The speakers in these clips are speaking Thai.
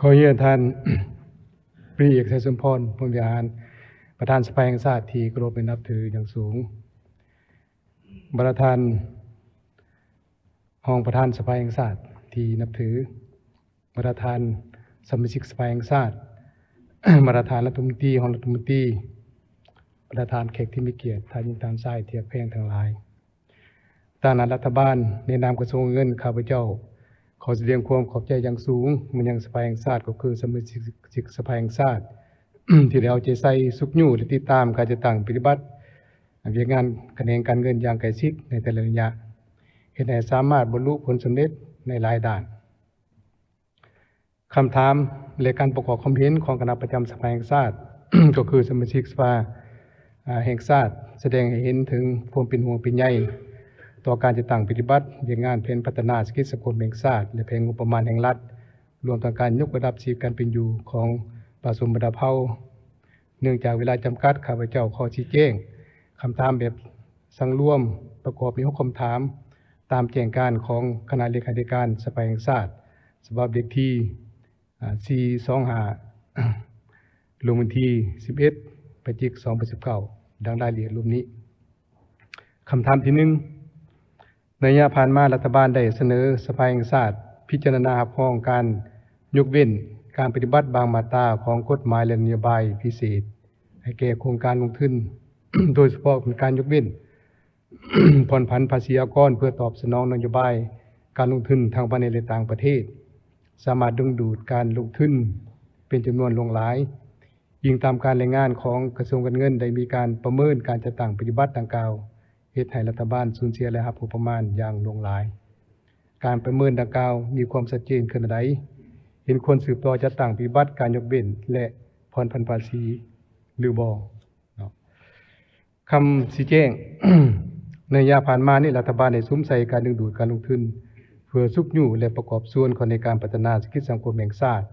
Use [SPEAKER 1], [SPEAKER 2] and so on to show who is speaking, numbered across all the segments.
[SPEAKER 1] ขอเรียนท่าน ปรีเอกชัยสมพรพรหมวิหารประธานสภาแห่งชาติที่เคารพนับถืออย่างสูงประธานห้องประธานสภาแห่งชาติที่นับถือประธานสมาชิกสภาแห่งชาติ ประธานรัฐมนตรีห้องรัฐมนตรีประธานแขกที่มีเกียรติท่านยิงตามสายเทียบแพงทั้งหลายทางรัฐบาลในนามกระทรวงเงินข้าพเจ้าขอแสดงความขอบใจอย่างสูงมันยังสภาแห่งชาติก็คือสมาชิกสภาแห่งชาติ ที่ได้เอาใจใส่สุขอยู่และติดตามการจัดตั้งปฏิบัติเวียกงานคะแนนการเงินอย่างใกล้ชิดในแต่ละระยะเห็นให้สามารถบรรลุผลสำเร็จในหลายด้านคำถามและการประกอบความเห็นของคณะประจำสภาแห่งชาติ ก็คือสมาชิกสภาแห่งชาติแสดงให้เห็นถึงความเป็นห่วงเป็นใยต่อการจัดตั้งปฏิบัติเวียกงานแผนพัฒนาเศรษฐกิจสังคมแห่งชาติและแผนงบประมาณแห่งรัฐรวมทั้งการยกระดับชีวิตการเป็นอยู่ของประชาชนบรรดาเผ่าเนื่องจากเวลาจำกัดข้าพเจ้าขอชี้แจงคำถามแบบสังรวมประกอบมี6คำถามตามแจ้งการของคณะเลขาธิการสภาแห่งชาติฉบับเด็กที่425 ลงวันที่11 พฤศจิกายน 2019 ดังรายละเอียดรูปนี้คำถามที่1ในระยะผ่านมารัฐบาลได้เสนอสภาแห่งชาติพิจารณารับรองการยกเว้นการปฏิบัติบางมาตราของกฎหมายและนโยบายพิเศษให้แก่โครงการลงทุน โดยเฉพาะเป็นการยกเว้น ผ่อนผันภาษีอากรเพื่อตอบสนองนโยบายการลงทุนทางภายในและต่างประเทศสามารถดึงดูดการลงทุนเป็นจำนวนหลายยิ่งตามการรายงานของกระทรวงการเงินได้มีการประเมินการจัดตั้งปฏิบัติดังกล่าวเฮ็ดให้รัฐบาลสูญเสียรายรับงบประมาณอย่างหลายการประเมินดังกล่าวมีความชัดเจนขนาดใดเห็นควรสืบต่อจัดตั้งปฏิบัติการยกเว้นและผ่อนผันภาษีหรือบ่คำชี้แจง ในระยะผ่านมานี่รัฐบาลได้สุ่มใส่การดึงดูดการลงทุนเพื่อสุขอยู่และประกอบส่วนของในการพัฒนาเศรษฐกิจสังคมแห่งชาติ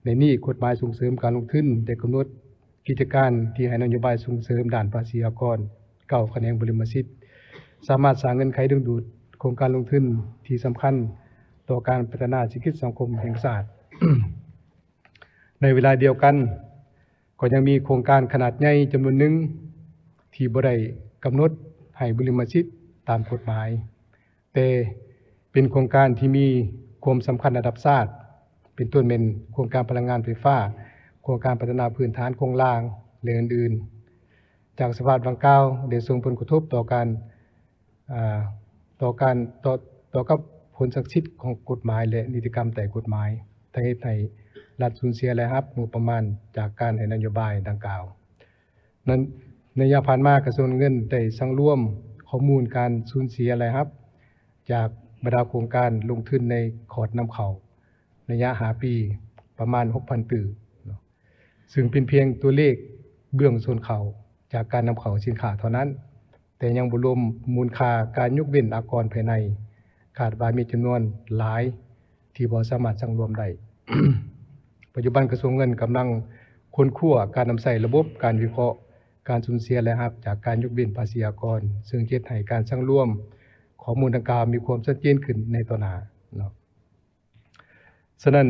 [SPEAKER 1] ในนี้กฎหมายส่งเสริมการลงทุนได้กำหนดกิจการที่ให้นโยบายส่งเสริมด้านภาษีอากร9คะแนนบริมสิทธิ์สามารถสร้างเงื่อนไขดึงดูดโครงการลงทุนที่สำคัญต่อการพัฒนาเศรษฐกิจสังคมแห่งชาติ ในเวลาเดียวกันก็ยังมีโครงการขนาดใหญ่จำนวนหนึ่งที่บ่ได้กำหนดให้บริมสิทธิ์ตามกฎหมายแต่เป็นโครงการที่มีความสำคัญระดับชาติเป็นต้นเป็นโครงการพลังงานไฟฟ้าโครงการพัฒนาพื้นฐานโครงล่างและอื่นๆจากสภาพดังกล่าวได้ส่งผลกระทบต่อกับผลศักดิ์สิทธิ์ของกฎหมายและนิติกรรมแต่กฎหมายทั้งเหตุให้รัฐสูญเสียรายรับงบประมาณจากการให้นโยบายดังกล่าวนั้นในระยะผ่านมากระทรวงเงินได้สั่งร่วมข้อมูลการสูญเสียรายรับจากบรรดาโครงการลงทุนในขอดนำเข้าระยะ5 ปีประมาณ 6,000 ปีซึ่งเป็นเพียงตัวเลขเบื้องต้นเขาจากการนำเข้าสินค้าเท่านั้นแต่ยังบ่รวมมูลค่าการยกเว้นอากรภายในคาดว่ามีจำนวนหลายที่บ่สามารถสั่งรวมได้ ปัจจุบันกระทรวงเงินกำลังค้นคว้าการนำใช้ระบบการวิเคราะห์การสูญเสียรายรับจากการยกเว้นภาษีอากรซึ่งเฮ็ดให้การสั่งรวมข้อมูลดังกล่าวมีความชัดเจนขึ้นในต่อหน้าเนาะฉะนั้น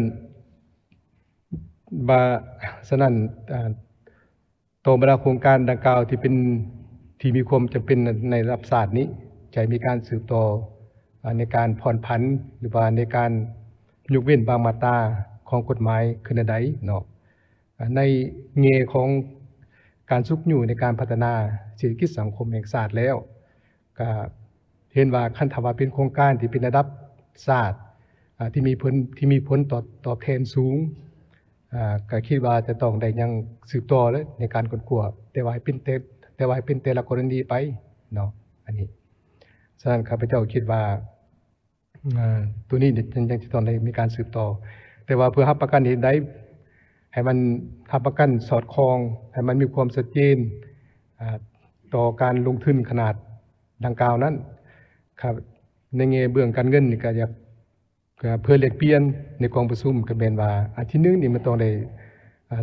[SPEAKER 1] ตัวบรรดาโครงการดังกล่าวที่มีความจำเป็นในระดับชาตินี้จะมีการสืบต่อในการผ่อนผันหรือว่าในการยกเว้นบางมาตราของกฎหมายขึ้นใดเนาะในแง่ของการสุขอยู่ในการพัฒนาเศรษฐกิจสังคมแห่งชาติแล้วก็เห็นว่าคันถ้าว่าเป็นโครงการที่เป็นระดับชาติที่มีผลตอบแทนสูงก็คิดว่าจะต้องได้ยังสืบต่อเลยในการค้นคว้าแต่ว่าให้เป็นแต่ละกรณีไปเนาะอันนี้ฉะนั้นข้าพเจ้าคิดว่าตัวนี้ยังจะต้องได้มีการสืบต่อแต่ว่าเพื่อรับประกันเหตุใดให้มันรับประกันสอดคล้องให้มันมีความชัดเจนต่อการลงทุนขนาดดังกล่าวนั้นครับในแง่เบื้องการเงินนี่ก็อยากเพื่อแลกเปลี่ยนในกองประชุมก็เป็นว่าอันที่1นี่มันต้องได้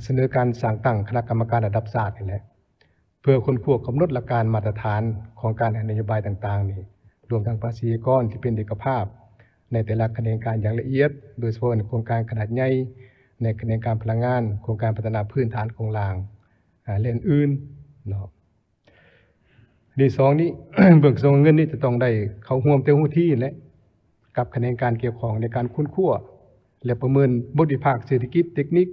[SPEAKER 1] เสนอการสร้างตั้งคณะกรรมการระดับชาตินี่แหละเพื่อค้นคว้ากำหนดหลักการมาตรฐานของการให้นโยบายต่างๆนี่รวมทั้งภาษีอากรที่เป็นเอกภาพในแต่ละคะแนนการอย่างละเอียดโดยเฉพาะในโครงการขนาดใหญ่ ในการพลังงานโครงการพัฒนาพื้นฐานของรางและอื่นๆเนาะที่สองนี้ เบิกส่งเงินนี่จะต้องได้เข้าร่วมเต็มที่และกับคะแนนการเกี่ยวข้องในการค้นคว้าและประเมินบทวิภาคเศรษฐกิจเทคนิค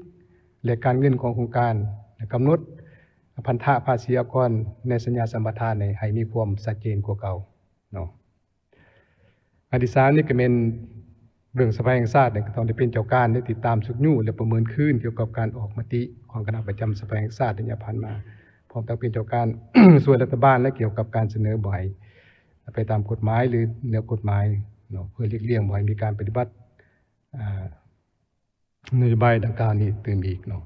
[SPEAKER 1] และการเงินของโครงการและกำหนดพันธะภาษีอากรในสัญญาสัมปทานให้มีความชัดเจนกว่าเก่าเนาะอันที่3นี่ก็เป็นเรื่องสภาแห่งชาติก็ต้องได้เป็นเจ้าการได้ติดตามสุกยู่และประเมินคืนเกี่ยวกับการออกมติของคณะประจำสภาแห่งชาติในระยะผ่านมาพร้อมทั้งเป็นเจ้าการ ส่วนรัฐบาลและเกี่ยวกับการเสนอบ่อยไปตามกฎหมายหรือแนวกฎหมายเนาะเพื่อหลีกเลี่ยงบ่อยมีการปฏิบัตินโยบายดังกล่าวนี้ตื่นอีกเนาะ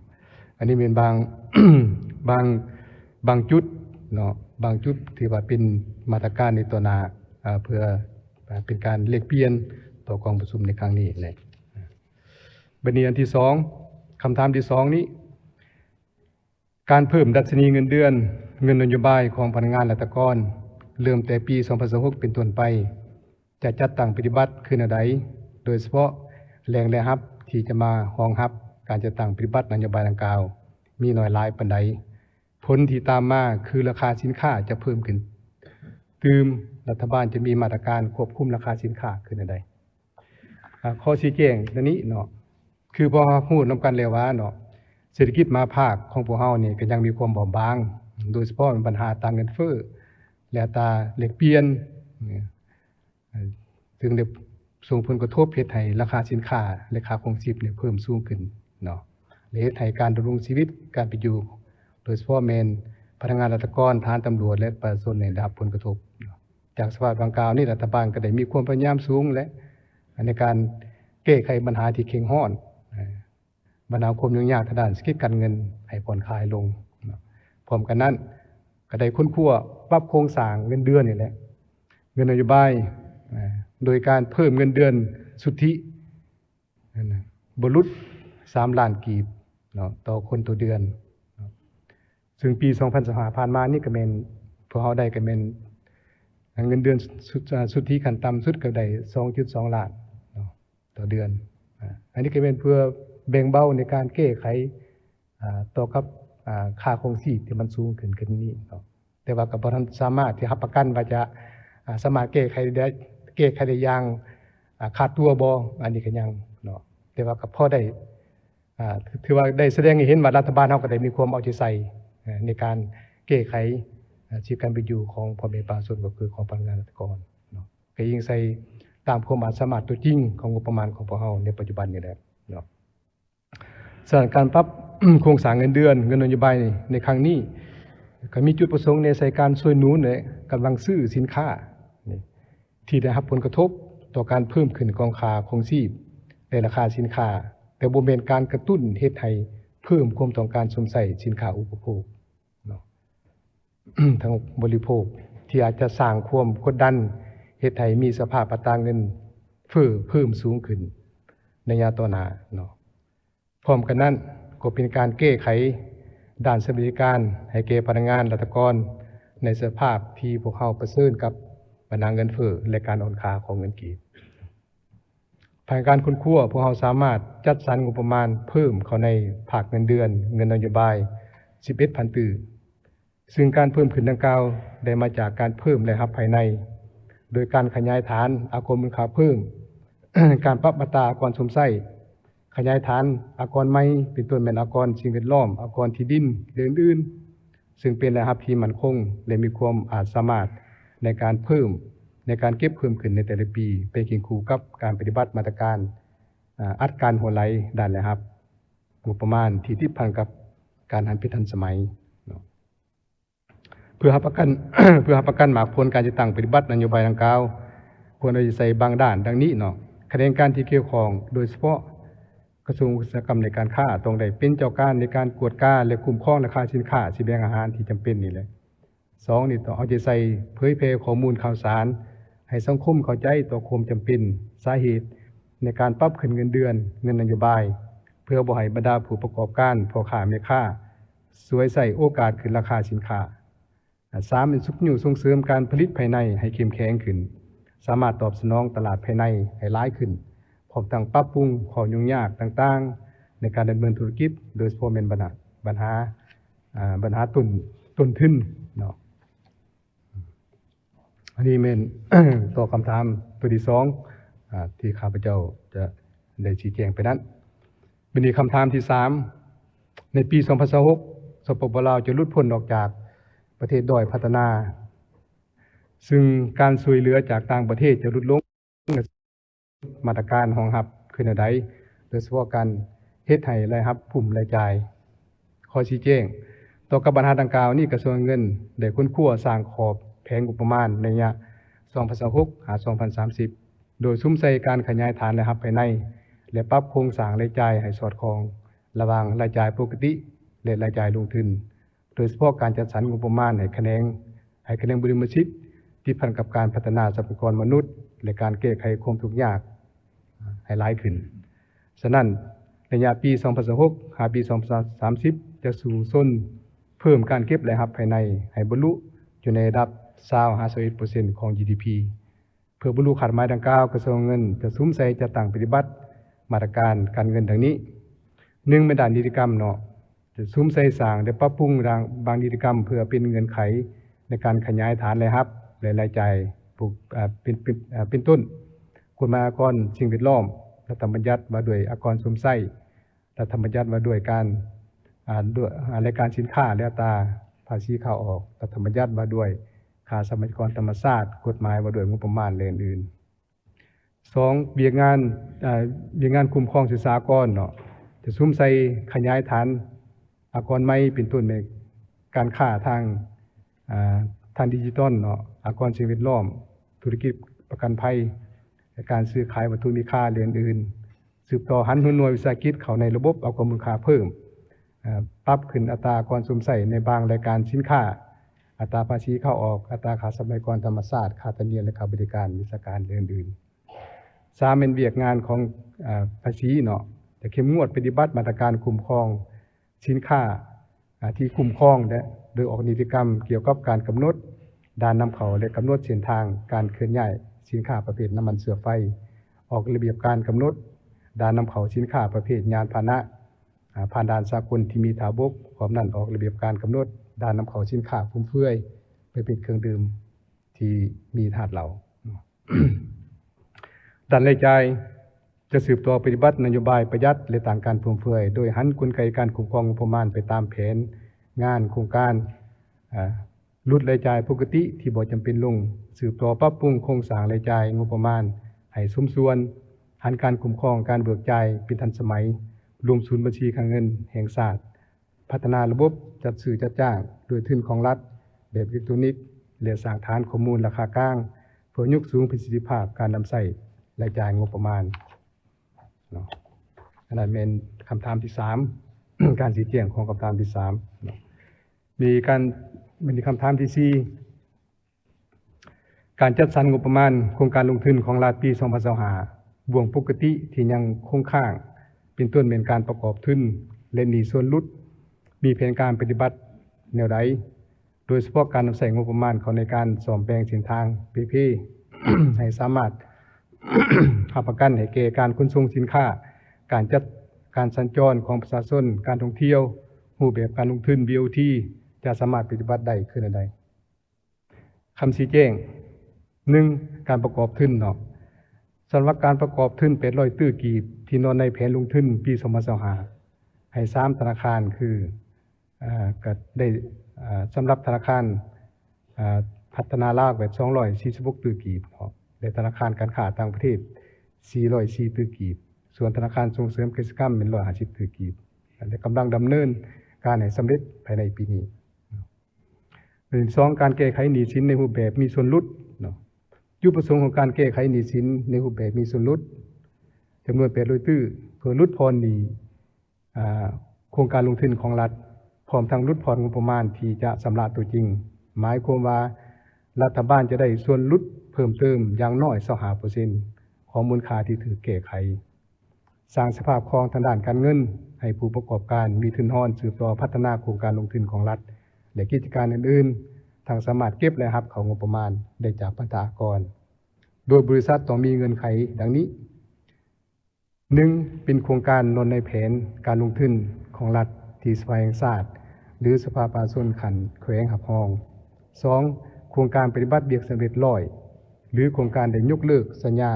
[SPEAKER 1] อันนี้เป็นบาง บางจุดเนาะบางจุดที่ว่าเป็นมาตรการในตัวหน้าเพื่อเป็นการเลขเปลี่ยนต่อกองประชุมในครั้งนี้เลยบัดนี้อันที่2คำถามที่2นี้การเพิ่มดัชนีเงินเดือนเงินนโยบายของพนักงานราชการเริ่มแต่ปี2026เป็นต้นไปจะจัดตั้งปฏิบัติขึ้นใดโดยเฉพาะแรงรับที่จะมารองรับการจัดตั้งปฏิบัตินโยบายดังกล่าวมีน้อยหลายปานใดผลที่ตามมาคือราคาสินค้าจะเพิ่มขึ้นรัฐบาลจะมีมาตรการควบคุมราคาสินค้าขึ้นใดข้อชี้แจงดังนี้เนาะคือพอพูดนำกันแล้วว่าเนาะเศรษฐกิจมาภาคของพวกเฮานี่ก็ยังมีความบอบบางโดยเฉพาะปัญหาต่างเงินเฟ้อและอัตราแลกเปลี่ยนซึ่งได้ส่งผลกระทบเฮ็ดให้ราคาสินค้าและค่าครองชีพเนี่ยเพิ่มสูงขึ้นเนาะและเฮ็ดให้การดำรงชีวิตการเป็นอยู่โดยเฉพาะแม่นพนักงานราชการทหารตำรวจและประชาชนได้รับผลกระทบจากสภาพดังกล่าวนี้รัฐบาลก็ได้มีความพยายามสูงและในการแก้ไขปัญหาที่เข็งฮ้อนบรรเทาความยุ่งยากทางด้านเศรษฐกิจการเงินให้ผ่อนคลายลงพร้อมกันนั้นก็ได้ค้นคว้าปรับโครงสร้างเงินเดือนนี่แหละเงินนโยบายโดยการเพิ่มเงินเดือนสุทธิบรุษ3 ล้านกีบเนาะต่อคนต่อเดือนซึ่งปี2025ผ่านมานี่ก็แม่นพวกเฮาได้ก็แม่นเงินเดือนสุทธิขั้นต่ำสุดก็ได้ 2.2 ล้านเนาะต่อเดือนอันนี้ก็เป็นเพื่อแบ่งเบาในการแก้ไขต่อกับค่าครองชีพที่มันสูงขึ้นนี้เนาะแต่ว่าก็บ่ทันสามารถที่รับประกันว่าจะสามารถแก้ไขได้อย่างขาดตัวบ่อันนี้ก็ยังเนาะแต่ว่าก็พอได้ถือว่าได้แสดงให้เห็นว่ารัฐบาลเฮาก็ได้มีความเอาใจใส่ในการแก้ไขชีวิตการเป็นอยู่ของพ่อแม่ประชาชนก็คือของพนักงานราชการเนาะก็ยิ่งใส่ตามความสามารถตัวจริงของงบประมาณของพวกเฮาในปัจจุบันนี่แหละเนาะส่วนการปรับ โครงสร้างเงินเดือนเงินนโยบายในครั้งนี้ก็มีจุดประสงค์ในใส่การช่วยหนุนในกำลังซื้อสินค้าที่ได้รับผลกระทบต่อการเพิ่มขึ้นของค่าครองชีพในราคาสินค้าแต่บ่แม่นการกระตุ้นเฮ็ดให้เพิ่มความต้องการสวมใส่สินค้าอุปโภคเนาะ ทางบริโภคที่อาจจะสร้างความกดดันเฮ็ดให้มีสภาพอัตราเงินเฟ้อเพิ่มสูงขึ้นในระยะต่อหน้าเนาะพร้อมกันนั้นก็เป็นการแก้ไขด้านสวัสดิการให้แก่พนักงานราชการในสภาพที่พวกเขาเผชิญกับปัญหาเงินเฟ้อและการอ่อนค่าของเงินกีบภายการค้นคว้าพวกเขาสามารถจัดสรรงบประมาณเพิ่มเข้าในภาคเงินเดือนเงินนโยบาย 11,000 ตื้อซึ่งการเพิ่มขึ้นดังกล่าวได้มาจากการเพิ่มรายรับภายในโดยการขยายฐานอากรมูลค่าเพิ่ม การปรับอัตราอากรสมไส้ขยายฐานอากรใหม่เป็นต้นแม่นอากรสิ่งแวดล้อมอากรที่ดินหรืออื่นๆซึ่งเป็นรายรับที่มั่นคงและมีความสามารถในการเพิ่มในการเก็บเพิ่มขึ้นในแต่ละปีเป็นเคียงคู่กับการปฏิบัติมาตรการอัดการหัวไหลด้านรายรับงบประมาณที่ทิศพันกับการหันไปทันสมัยเพื่อรับประกัน เพื่อรับประกันหมากผลการจะตั้งปฏิบัตินโยบายดังกล่าวควรเอาใจใส่บางด้านดังนี้เนาะคะแนนการที่เกี่ยวข้องโดยเฉพาะกระทรวงอุตสาหกรรมในการค้าต้องได้เป็นเจ้าการในการกวดกาและคุ้มครองราคาสินค้าสินแบงอาหารที่จำเป็นนี่แหละ2นี่ต้องเอาใจใส่เผยแพร่ข้อมูลข่าวสารให้สังคมเข้าใจต่อความจำเป็นสาเหตุในการปรับขึ้นเงินเดือนเงินนโยบายเพื่อบ่ให้บรรดาผู้ประกอบการพ่อค้าแม่ค้าสวยใส่โอกาสขึ้นราคาสินค้า3เป็นส่งเสริมการผลิตภายในให้เข้มแข็งขึ้นสามารถตอบสนองตลาดภายในให้หลายขึ้นพร้อมทั้งปรับปรุงข้อยุ่งยากต่างๆ ในการดำเนินธุรกิจโดยเฉพาะเป็นปัญหาต้นทุนเนาะอันนี้เป็น ตอบคำถามตัวที่2ที่ข้าพเจ้าจะได้ชี้แจงไปนั้นเป็นคำถามที่3ในปี2026สปปลาวจะหลุดพ้นออกจากประเทศด้อยพัฒนาซึ่งการช่วยเหลือจากต่างประเทศจะลดลงมาตรการรองรับขึ้นใดโดยเฉพาะการเฮ็ดให้รายรับภูมิรายจ่ายขอชี้แจงต่อกับปัญหาดังกล่าวนี้กระทรวงเงินได้ค้นคว้าสร้างขอบแผนงบประมาณในระยะ2026หา2030โดยซุ่มใส่การขยายฐานรายรับภายในและปรับโครงสร้างรายจ่ายให้สอดคล้องระหว่างรายจ่ายปกติและรายจ่ายลงทุนโดยเฉพาะการจัดสรรงบประมาณให้คะแนนบริมสิทธิ์ที่พันกับการพัฒนาทรัพยากรมนุษย์และการแก้ไขความทุกข์ยากให้หลายขึ้นฉะนั้นระยะปี2026หาปี2030จะสู่ส้นเพิ่มการเก็บรายรับภายในให้บรรลุอยู่ในระดับ20-51% ของ GDP เพื่อบรรลุคาดหมายดังกล่าวกระทรวงเงินจะซุ่มใส่จัดตั้งปฏิบัติมาตรการการเงินดังนี้1เป็นด้านนิติกรรมเนาะจะซุ่มใส่สร้างและปรับปรุงบางนิติกรรมเพื่อเป็นเงื่อนไขในการขยายฐานรายรับและรายจ่ายเป็นต้นกฎหมายอากรสิ่งแวดล้อมรัฐบัญญัติว่าด้วยอากรซุ่มใส่รัฐบัญญัติว่าด้วยการรายการสินค้าและอัตราภาษีเข้าออกรัฐบัญญัติว่าด้วยค่าทรัพยากรธรรมชาติกฎหมายว่าด้วยงบประมาณและอื่นๆ2เวียกงานคุ้มครองศึกษากรเนาะจะซุ่มใส่ขยายฐานอากรใหม่เป็นต้นในการค้าทางดิจิทัลเนาะอากรสิ่งแวดล้อมธุรกิจประกันภัยและการซื้อขายวัตถุมีค่าและอื่นๆสืบต่อหันหน่วยวิสาหกิจเข้าในระบบเอาความมูลค่าเพิ่มปรับขึ้นอัตราการซุ่มใส่ในบางรายการสินค้าอัตราภาษีเข้าออกอัตราค่าทรัพยากรธรรมชาติค่าธรรมเนียมและค่าบริการวิชาการและอื่นๆ3เป็นเวียกงานของภาษีเนาะจะเข้มงวดปฏิบัติมาตรการคุ้มครองสินค้าที่คุ้มครองและโดยออกนิติกรรมเกี่ยวกับการกำหนดด่านนำเข้าและกำหนดเส้นทางการเคลื่อนย้ายสินค้าประเภทน้ำมันเชื้อไฟออกระเบียบการกำหนดด่านนำเข้าสินค้าประเภทยานพาหนะผ่านด่านสากลที่มีฐานบกพร้อมนั้นออกระเบียบการกำหนดด่านนำเข้าสินค้าฟุ่มเฟือยไปเป็นเครื่องดื่มที่มีธาตุเหล้า ด้านรายจ่ายจะสืบต่อปฏิบัตินโยบายประหยัดและต่างการฟุ่มเฟือยโดยหันกลไกการคุ้มครองงบประมาณไปตามแผนงานโครงการลดรายจ่ายปกติที่บ่จำเป็นลงสืบต่อปรับปรุงโครงสร้างรายจ่ายงบประมาณให้สมส่วนหันการคุ้มครองการเบิกจ่ายเป็นทันสมัยรวมศูนย์บัญชีการเงินแห่งชาติพัฒนาระบบจัดซื้อจัดจ้างโดยทุนของรัฐแบบอิเล็กทรอนิกส์และสร้างฐานข้อมูลราคากลางเพื่อยกสูงประสิทธิภาพการนำใช้รายจ่ายงบประมาณเนาะอันนั้นเป็นคำถามที่3 การชี้แจงของคำถามที่3เนาะมีคำถามที่4การจัดสรรงบประมาณโครงการลงทุนของรัฐปี2025บวกปกติที่ยังคงค้างเป็นต้นเป็นการประกอบทุนและหนี้ส่วนลดมีแผนการปฏิบัติแนวใดโดยเฉพาะการนำใช้งบประมาณเข้าในการซ่อมแปลงเส้นทาง PP ให้สามารถ หาประกันให้แก่การขนส่งสินค้าการสัญจรของประชาชนการท่องเที่ยวรูปแบบการลงทุน BOT จะสามารถปฏิบัติได้ขึ้นใดคำชี้แจง 1. การประกอบทุนเนาะสำหรับการประกอบทุน800ตื้อกีบที่นอนในแผนลงทุนปี2025ให้3ธนาคารคือก็ได้สำหรับธนาคารพัฒนาลาวแบบ246ตื้อกีบเนาะและธนาคารการค้าต่างประเทศ404ตื้อกีบส่วนธนาคารส่งเสริมกิจกรรมเป็น150ตื้อกีบและกำลังดำเนินการให้สำเร็จภายในปีนี้2การแก้ไขหนี้สินในรูปแบบมีส่วนลดเนาะจุดประสงค์ของการแก้ไขหนี้สินในรูปแบบมีส่วนลดจำนวน800ตื้อเพื่อลดผ่อนหนี้โครงการลงทุนของรัฐพร้อมทั้งลดผ่อนงบประมาณที่จะชำระตัวจริงหมายความว่ารัฐบาลจะได้ส่วนลดเพิ่มเติมอย่างน้อย 25% ของมูลค่าที่ถูกแก้ไขสร้างสภาพคล่องทางด้านการเงินให้ผู้ประกอบการมีทุนทอนสืบต่อพัฒนาโครงการลงทุนของรัฐและกิจการอื่นๆทางสามารถเก็บและรับของงบประมาณได้จากพัฒนากรโดยบริษัทต้องมีเงื่อนไขดังนี้ 1. เป็นโครงการนนในแผนการลงทุนของรัฐที่สภาแห่งชาติหรือสภาประชาชนขันแขวงหับห้อง 2. โครงการปฏิบัติเบียกสำเร็จร้อยหรือโครงการได้ยกเลิกสัญญา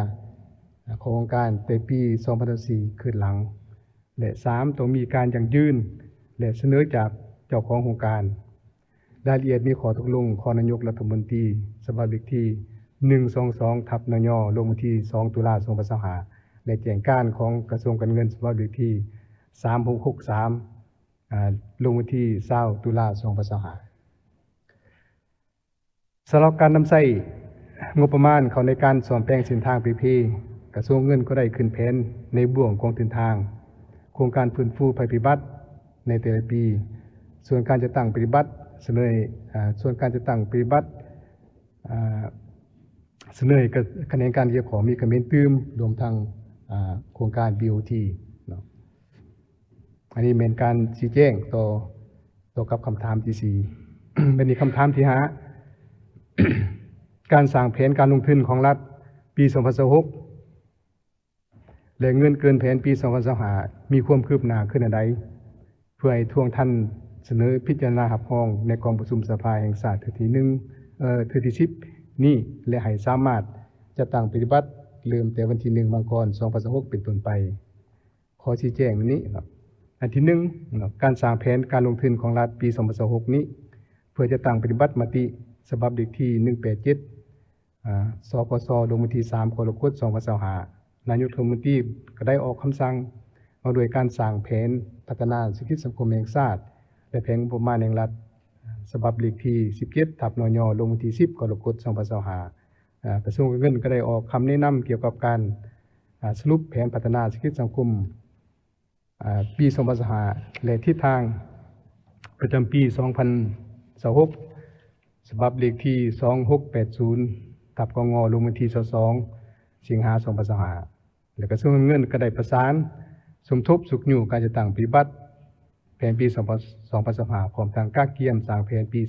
[SPEAKER 1] โครงการแต่ปี2004ขึ้นหลังและ 3. ต้องมีการยั่งยืนและเสนอจากเจ้าของโครงการรายละเอียดมีข้อตกลงของนายกรัฐมนตรีฉบับเลขที่122/นยลงวันที่2ตุลาคม2565และแจ้งการของกระทรวงการเงินฉบับเลขที่3663ลงวันที่20ตุลาคม2025สำหรับการนำใช้งบประมาณเข้าในการซ่อมแปลงเส้นทาง PPP กระทรวงเงินก็ได้ขึ้นแผนในบ่วงของเส้นทางโครงการฟื้นฟูภัยพิบัติในแต่ละปีส่วนการจะตั้งปฏิบัติเสนอส่วนการจะตั้งปฏิบัติเสนอคะแนนการเกี่ยวของมีคำเมนตื้มรวมทั้งโครงการ BOT เนาะอันนี้เป็นการชี้แจงต่อกับคำถามที่ 4 เป็นอีกคำถามที่ 5 การสร้างแผนการลงทุนของรัฐปี2026และเงินเกินแผนปี2025มีความคืบหน้าขึ้นอันใดเพื่อให้ทวงทันเสนอพิจารณาหับห้องในกองประชุมสภาแห่งชาติเทื่อที่10นี้และให้สามารถจะตั้งปฏิบัติเริ่มแต่วันที่1มังกร2026เป็นต้นไปขอชี้แจงนี้ครับอันที่1การสร้างแผนการลงทุนของรัฐปี2026นี้เพื่อจะตั้งปฏิบัติมติฉบับเลขที่187สปสลงวันที่3กรกฎาคม2025นายกรัฐมนตรีก็ได้ออกคำสั่งเอาโดยการสร้างแผนพัฒนาเศรษฐกิจสังคมแห่งชาติและแผนงบประมาณแห่งรัฐฉบับเลขที่17/นยลงวันที่10กรกฎาคม2025กระทรวงการเงินก็ได้ออกคำแนะนำเกี่ยวกับการสรุปแผนพัฒนาเศรษฐกิจสังคมปี2025และทิศทางประจำปี2026ฉบับเลขที่2680/กงลงวันที่22สิงหาคม2025และกระทรวงการเงินก็ได้ประสานสมทบสุขอยู่การจะตั้งปฏิบัติแผนปี2025พร้อมทางกากเกียมสร้างแผนปี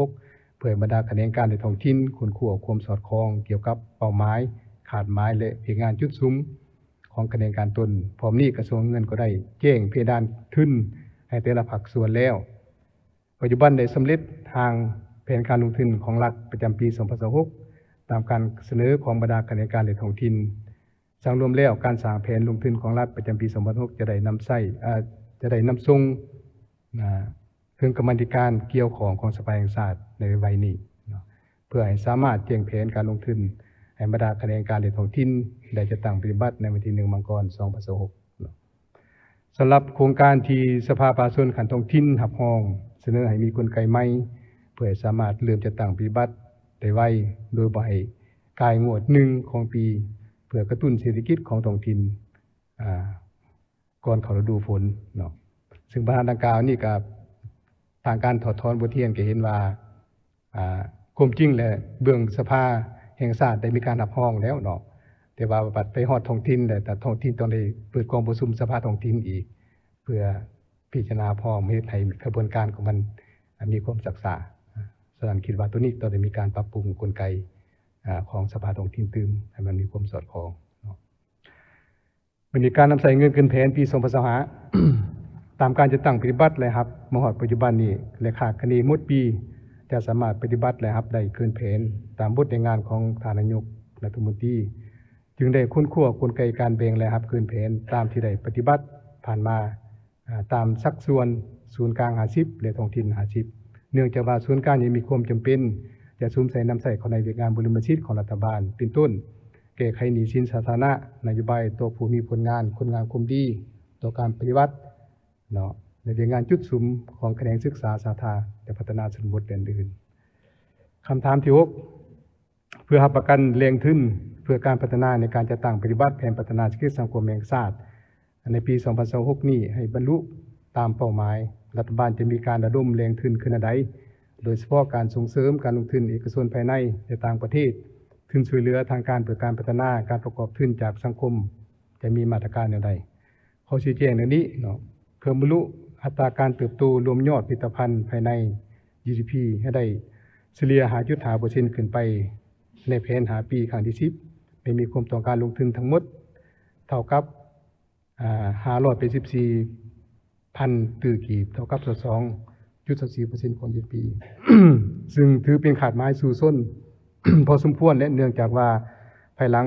[SPEAKER 1] 2026เพื่อบรรดาคะแนนการในท้องถิ่นคุณคั่วความสอดคล้องเกี่ยวกับเป้าหมายขาดหมายและเพียงงานจุดซุ้มของคะแนนการตนพร้อมนี้กระทรวงเงินก็ได้แจ้งเพดานทุนให้แต่ละภาคส่วนแล้วปัจจุบันได้สำเร็จทางแผนการลงทุนของรัฐประจำปี2026ตามการเสนอของบรรดาคะแนนการในท้องถิ่นสร้างรวมแล้วการสร้างแผนลงทุนของรัฐประจำปี2026จะได้นำส่งถึงกรรมาธิการเกี่ยวของสภาแห่งชาติในวัยนี้เพื่อให้สามารถแจ้งแผนการลงทุนให้บรรดาคะแนนการในท้องถิ่นได้จะตั้งปฏิบัติในวันที่1มังกร2026สำหรับโครงการที่สภาประชาชนขันท้องถิ่นหับห้องเสนอให้มีกลไกใหม่เพื่อสามารถเริ่มจะตั้งปฏิบัติได้ไวโดยบ่ให้กายงวด1ของปีเพื่อกระตุ้นเศรษฐกิจของท้องถิ่นก่อนเข้าฤดูฝนเนาะซึ่งปัญหาดังกล่าวนี่ก็ทางการถอดถอนบทเรียนก็เห็นว่าความจริงและเบื้องสภาแห่งชาติได้มีการรับห้องแล้วเนาะแต่ว่าบัดไปฮอดท้องถิ่นแต่ท้องถิ่นต้องได้เปิดกองประชุมสภาท้องถิ่นอีกเพื่อพิจารณาพร้อมให้กระบวนการของมันมีความศักดิ์สิทธิ์ฉะนั้นคิดว่าตัวนี้ต้องได้มีการปรับปรุงกลไกของสภาท้องถิ่นตื่มให้มันมีความสอดคล้องเนาะมีการนำใส่เงินเกินแผนปี2025ตามการจะตั้งปฏิบัติเลยครับมหอดปัจจุบันนี้และขาดคะแนนหมดปีจะสามารถปฏิบัติเลยครับได้เกินแผนตามบทในงานของท่านนายกรัฐมนตรีจึงได้ค้นคว้ากลไกการแบ่งเลยครับเกินแผนตามที่ได้ปฏิบัติผ่านมาตามสัดส่วนศูนย์กลาง50และท้องถิ่น50เนื่องจากว่าศูนย์กลางยังมีความจำเป็นจะซุ่มใส่นำใส่เข้าในเวียกงานบริมชิตของรัฐบาลเป็นต้นแก้ไขหนี้สินสาธารณะนโยบายตัวผู้มีผลงานคนงานความดีต่อการปฏิบัติเนาะในเรื่องงานจุดสุมของแขนงศึกษาสาธารณะและพัฒนาชนบทและอื่นคำถามที่6เพื่อรับประกันแรงทุนเพื่อการพัฒนาในการจัดตั้งปฏิบัติแผนพัฒนาเศรษฐกิจสังคมแห่งชาติในปี2026นี้ให้บรรลุตามเป้าหมายรัฐบาลจะมีการระดมแรงทุนขึ้นใดโดยเฉพาะการส่งเสริมการลงทุนเอกชนภายในและต่างประเทศทุนช่วยเหลือทางการเพื่อการพัฒนาการประกอบทุนจากสังคมจะมีมาตรการใดเขาชี้แจงในนี้เนาะเพื่อบรรลุอัตราการเติบโตรวมยอดผลิตภัณฑ์ภายใน GDP ให้ได้เฉลี่ย5.5% ขึ้นไปในแผน5ปีครั้งที่10ไม่มีความต้องการลงทุนทั้งหมดเท่ากับ 584,000ตื้อกีบเท่ากับ2.24% ของ GDP ซึ่งถือเป็นขาดไม้สู่ส้น พอสมควรและเนื่องจากว่าภายหลัง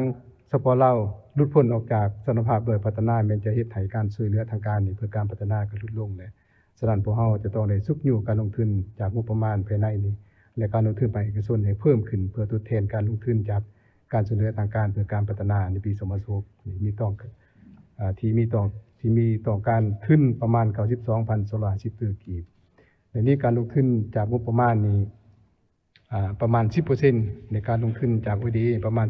[SPEAKER 1] สปลาวหลุดพ้นออกจากสนภาพโดยพัฒนาแม้นจะเฮ็ดให้การช่วยเหลือทางการนี่เพื่อการพัฒนาก็ลดลงและฉะนั้นพวกเราจะต้องได้สุกอยู่การลงทุนจากงบประมาณภายในนี้และการลงทุนภาคเอกชนให้เพิ่มขึ้นเพื่อทดแทนการลงทุนจากการช่วยเหลือทางการเพื่อการพัฒนาในปี2016นี่มีต้องการทุนประมาณ 92,250 ตื้อกีบในนี้การลงทุนจากงบประมาณนี้ประมาณ 10% ในการลงทุนจาก ODA ประมาณ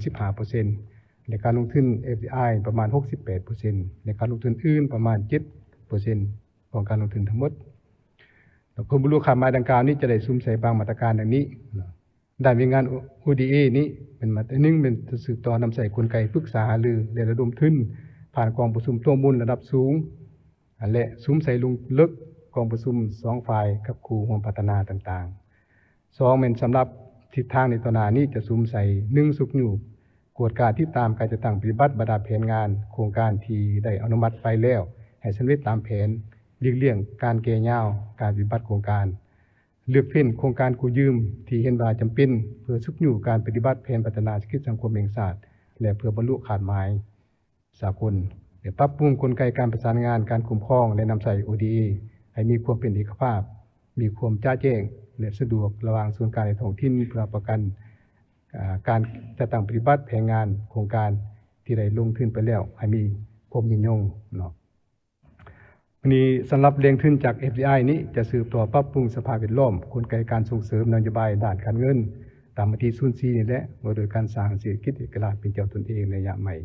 [SPEAKER 1] 15% ในการลงทุน FDI ประมาณ 68% ในการลงทุนอื่นประมาณ 7% ของการลงทุนทั้งหมดแล้วเพิ่มมูลค่าหมายดังกล่าวนี้จะได้ซุ่มใส่บางมาตรการดังนี้ด้านวิงาน ODA นี้เป็นมาตรหนึ่งเป็นสืบต่อนำใส่กลไกปรึกษาหารือและระดมทุนผ่านกองประชุมตัวมูลระดับสูงและซุ่มใส่ลงลึกกองประชุม2ฝ่ายกับครูร่วมพัฒนาต่างๆ2เป็นสำหรับทิศทางในต่อหน้านี้จะซุ่มใส่1สุกอยู่กวดการที่ตามการจะตั้งปฏิบัติบรรดาแผนงานโครงการที่ได้อนุมัติไปแล้วให้สำเร็จตามแผนหลีกเลี่ยงการแก่ยาวการปฏิบัติโครงการเลือกเฟ้นโครงการกู้ยืมที่เห็นว่าจำเป็นเพื่อสุกอยู่การปฏิบัติแผนพัฒนาเศรษฐกิจสังคมแห่งชาติและเพื่อบรรลุขาดหมายสากลปรับปรุงกลไกการประสานงานการคุ้มครองและนำใส่ ODA ให้มีความเป็นเอกภาพมีความจ้าแจ้งและสะดวกระหว่างส่วนกลางในท้องถิ่นเพื่อประกันการจัดตั้งปฏิบัติแผนงานโครงการที่ได้ลงทุนไปแล้วให้มีความยืนยงเนาะวันนี้สำหรับแรงทุนจาก FDI นี้จะสืบต่อปรับปรุงสภาพแวดล้อมกลไกการส่งเสริมนโยบายด้านการเงินตามมติ04นี่แหละโดยการสร้างเศรษฐกิจเอกราชเป็นเจ้าตนเองในระยะใหม่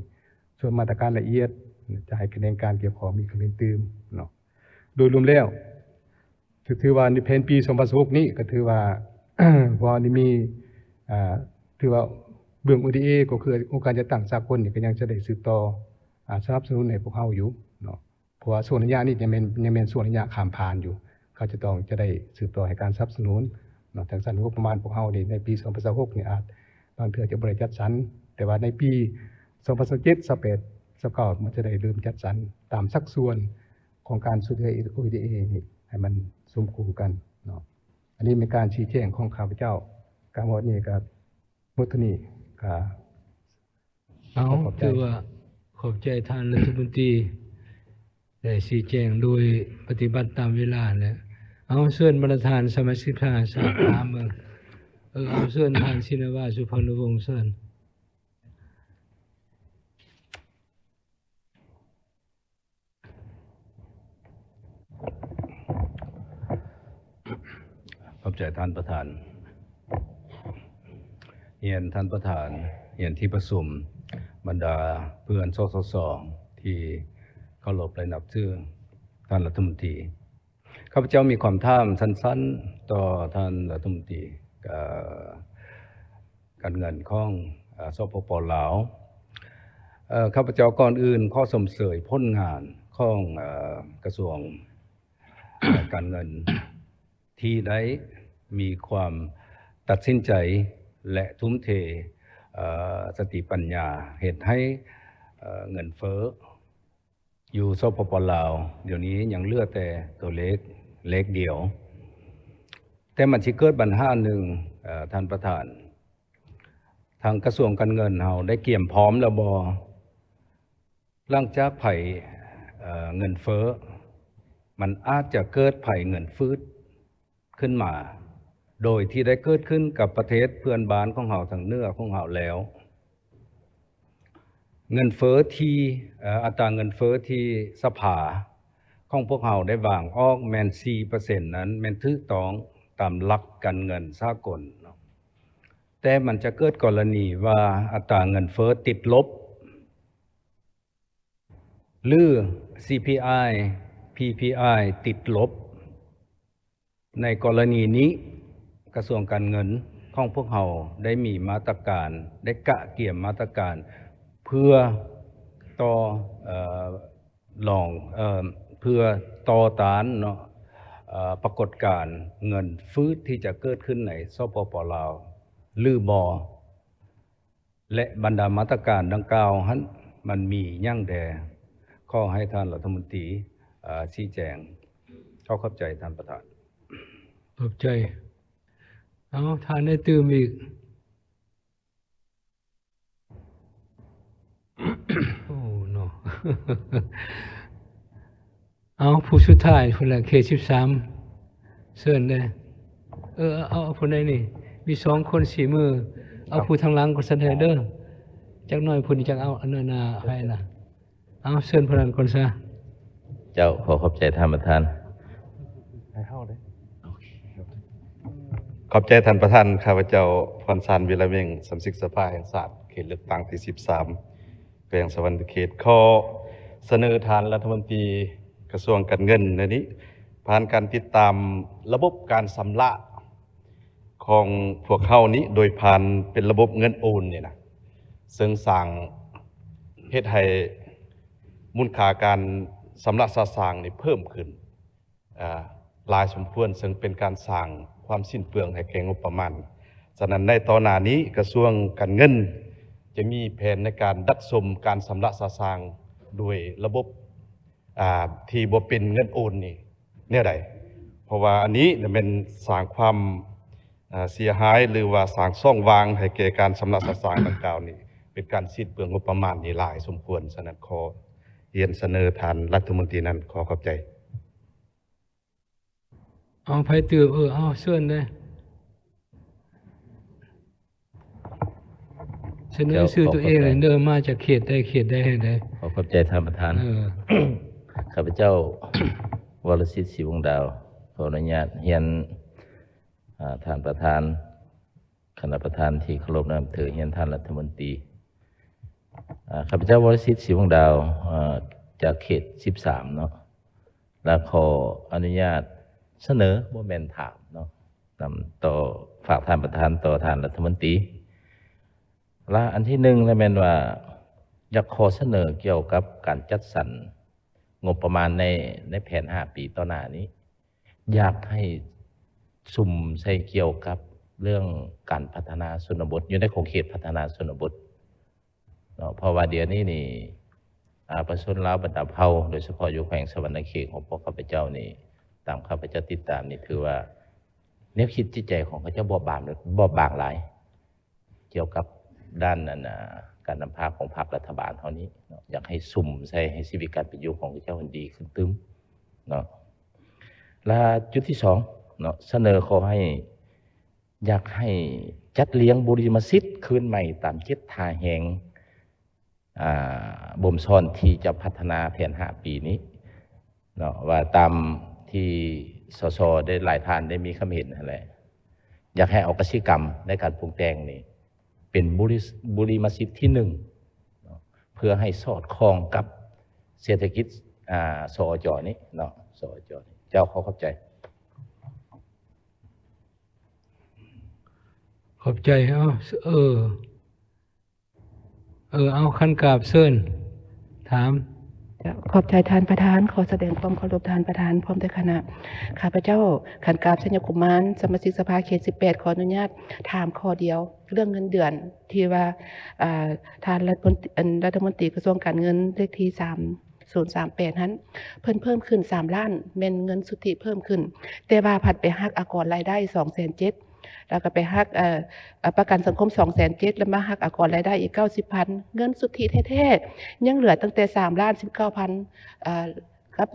[SPEAKER 1] ส่วนมาตรการละเอียดจะให้คะแนนการเกี่ยวข้องมีคำเป็นตื่มเนาะโดยรวมแล้วถือว่าในแผนปี2016นี้ก็ถือว่า พอนี่มีถือว่าเบื้อง ODA ก็คือองค์การจัดตั้งสากลนี่ก็ยังจะได้สืบต่อสนับสนุนให้พวกเฮาอยู่เนาะเพราะว่าส่วนระยะนี้ยังเป็นส่วนระยะข้ามผ่านอยู่เขาจะได้สืบต่อให้การสนับสนุนเนาะทางสันงบประมาณพวกเฮานี่ในปี2016นี่อาจบางเทื่อจะบ่ได้จัดสรรแต่ว่าในปี2017 18 19มันจะได้เริ่มจัดสรรตามสัดส่วนของการช่วยเหลือ ODA นี่ให้มันสมคู่กันเนาะอันนี้เป็นการชี้แจงของข้าพเจ้าการว่านี่ก็มุทนีก็
[SPEAKER 2] ถือว่าขอบใจท่านรัฐมนตรีได้ชี้แจงโดยปฏิบัติตามเวลาแล้วเอาเชิญประธานสมาชิกสภาสาขาเมืองเอาเชิญท่านชินวาสุพรรณวงศ์เชิญ
[SPEAKER 3] ขอบใจท่านประธานเรียนท่านประธานเรียนที่ประชุมบรรดาเพื่อนสสสที่เคารพและนับถือท่านรัฐมนตรีข้าพเจ้ามีความถามสั้นๆต่อท่านรัฐมนตรีการเงินของสปป.ลาวข้าพเจ้าก่อนอื่นขอสมเสยผลงานของกระทรวงการเงินที่ได้มีความตัดสินใจและทุ่มเทสติปัญญาเหตุให้เงินเฟ้ออยู่สปป.ลาวเดี๋ยวนี้ยังเหลือแต่ตัวเล็กเดียวแต่มันสิเกิดปัญหาหนึ่งท่านประธานทางกระทรวงการเงินเราได้เตรียมพร้อมแล้วบ่หลังจากภัยเงินเฟ้อมันอาจจะเกิดภัยเงินฝืดขึ้นมาโดยที่ได้เกิดขึ้นกับประเทศเพื่อนบ้านของเราทางเหนือของเราแล้วเงินเฟ้อที่อัตราเงินเฟ้อที่สภาของพวกเราได้วางออกแม่น 4% นั้นแม่นถูกต้องตามหลักการเงินสากลแต่มันจะเกิดกรณีว่าอัตราเงินเฟ้อติดลบหรือ CPI PPI ติดลบในกรณีนี้กระทรวงการเงินของพวกเราได้มีมาตรการได้กะเกี่ยมมาตรการเพื่อต่อเพื่อต่อต้านเนาะปรากฏการณ์เงินฝืดที่จะเกิดขึ้นในสปป.ลาวหรือบ่และบรรดามาตรการดังกล่าวนั้นมันมีอย่างใดข ขอให้ท่านรัฐมนตรีชี้แจงเข้าใจท่านประธาน
[SPEAKER 2] ขอบใจเอาทานได้ตื่มอีก โอ้เนาะ เอาผู้สุดท้ายคนละเขต13เชิญเลยเอาผู้ใดนี่ มี2คน4มือ เอาผู้ทางหลังก็เสนอเด้อจักหน่อยผู้นี้จักเอาอันนั้นให้ล่ะเอาเชิญผู้นั้นก่อนซะ
[SPEAKER 4] เจ้าขอขอบใจท่านประธาน
[SPEAKER 5] ขอบใจท่านประธานข้าพเจ้าพรสารวิระเวงสมาชิกสภาแห่งชาติเขตเลือกตั้งที่13แขวงสะวรรณเขตขอเสนอทานรัฐมนตรีกระทรวงการเงินในนี้ผ่านการติดตามระบบการชำระของพวกเฮานี้โดยผ่านเป็นระบบเงินโอนเนี่ยนะซึ่งสร้างเฮ็ดให้มูลค่าการชำระสะสางนี่เพิ่มขึ้นหลายสมควรซึ่งเป็นการสร้างความสิ้นเปลืองให้แก่งบประมาณฉะนั้นในตอนหน้านี้กระทรวงการเงินจะมีแผนในการดัดสมการชำระสะสางด้วยระบบที่บ่เป็นเงินโอนนี่แนวใดเพราะว่าอันนี้เป็นสร้างความเสียหายหรือว่าสร้างช่องว่างให้แก่การชำระสะสางดังกล่าวนี้เป็นการสิ้นเปลืองงบประมาณนี่หลายสมควรฉะนั้นขอเรียนเสนอท่านรัฐมนตรีนั้นขอขอบใจ
[SPEAKER 2] เอาไผตื่มเอาเชิญเลยเสนอชื่อตัวเองเลยเดินมาจากเขตใดเขตใดให้ใด
[SPEAKER 4] ขอขอบใจท่านประธาน ข้าพเจ้า วรสิทธิ์ศรีวงศ์ดาวขออนุญาตเรียนท่านประธานคณะประธานที่เคารพนับถือเรียนท่านรัฐมนตรีข้าพเจ้าวรสิทธิ์ศรีวงศ์ดาวจากเขต13เนาะและขออนุญาตเสนอบ่แม่นถามเนาะนำต่อฝากท่านประธานต่อท่านรัฐมนตรีและอันที่หนึ่งเลยแม่นว่าอยากขอเสนอเกี่ยวกับการจัดสรรงบประมาณในแผน5 ปีต่อหน้านี้อยากให้สุ่มใส่เกี่ยวกับเรื่องการพัฒนาชนบทอยู่ในโครงเขตพัฒนาชนบทเนาะเพราะว่าเดี๋ยวนี้นี่ประชาชนลาวบรรดาเผ่าโดยเฉพาะอยู่แขวงสะวรรณเขตของพวกข้าพเจ้านี่ตามข้าพเจ้าติดตามนี่ถือว่าแนวคิดจิตใจของข้าพเจ้าบอบบางหลายเกี่ยวกับด้านนั้นการนำพาของพรรครัฐบาลเท่านี้เนาะอยากให้สุ่มใส่ให้ชีวิตการเป็นอยู่ของข้าพเจ้ามันดีขึ้นตึ้มเนาะและจุดที่2เนาะเสนอขอให้อยากให้จัดเลี้ยงบุริมสิทธิ์คืนใหม่ตามเจตทาแหงบ่มซ่อนที่จะพัฒนาแผน5 ปีนี้เนาะว่าตามที่สสได้หลายท่านได้มีความเห็นอะไรอยากให้เอากสิกรรมในการปรุงแต่งนี่เป็นบุริมสิทธิ์ที่1เนาะเพื่อให้สอดคล้องกับเศรษฐกิจสอจนี้เนาะสอจนี้เจ้าเข้าใจ
[SPEAKER 2] ขอบใจเอาขั้นกราบเชิญถาม
[SPEAKER 6] ขอบใจท่านประธานขอแสดงความเคารพท่านประธานพร้อมด้วยคณะข้าพเจ้าขันกราบชัญกุมารสมาชิกสภาเขต18ขออนุญาตถามข้อเดียวเรื่องเงินเดือนที่ว่าท่านรัฐมนตรีกระทรวงการเงินเลขที่3038นั้นเพิ่มขึ้น3 ล้านเป็นเงินสุทธิเพิ่มขึ้นแต่ว่าผัดไปหักอากรรายได้270,000แล้วก็ไปหักประกันสังคม270,000แล้วมาหักอากรรายได้อีก90,000เงินสุทธิแท้ๆยังเหลือตั้งแต่3,19,000ครับ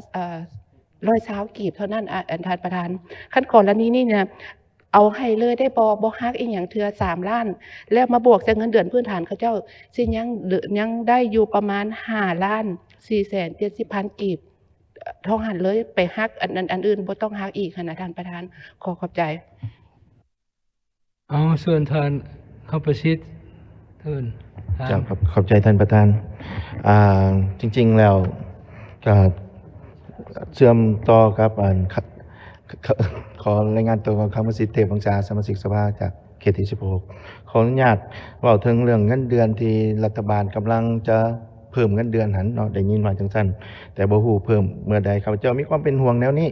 [SPEAKER 6] 120กีบเท่านั้นท่านประธานขั้นก่อนแล้วนี้นี่เนี่ยเอาให้เลยได้บ่ฮักอีกอย่างเทือ3 ล้านแล้วมาบวกจากเงินเดือนพื้นฐานเขาเจ้าสิยังได้อยู่ประมาณ5,470,000กีบท้องหันเลยไปฮักอันอื่นบ่ต้องฮักอีกนะท่านประธานขอบใจ
[SPEAKER 2] เอาส่วนท่านเข้าประชิดเทิน
[SPEAKER 7] ครับขอบใจท่านประธานจริงๆแล้วก็เชื่อมต่อกับขอรายงานตัวของคำว่าสิทธิเทพวังชาสมาชิกสภาจากเขตที่16ขออนุญาตเว้าถึงเรื่องเงินเดือนที่รัฐบาลกำลังจะเพิ่มเงินเดือนหันเนาะได้ยินว่าจังซั่นแต่บ่ฮู้เพิ่มเมื่อใดข้าพเจ้ามีความเป็นห่วงแนวนี้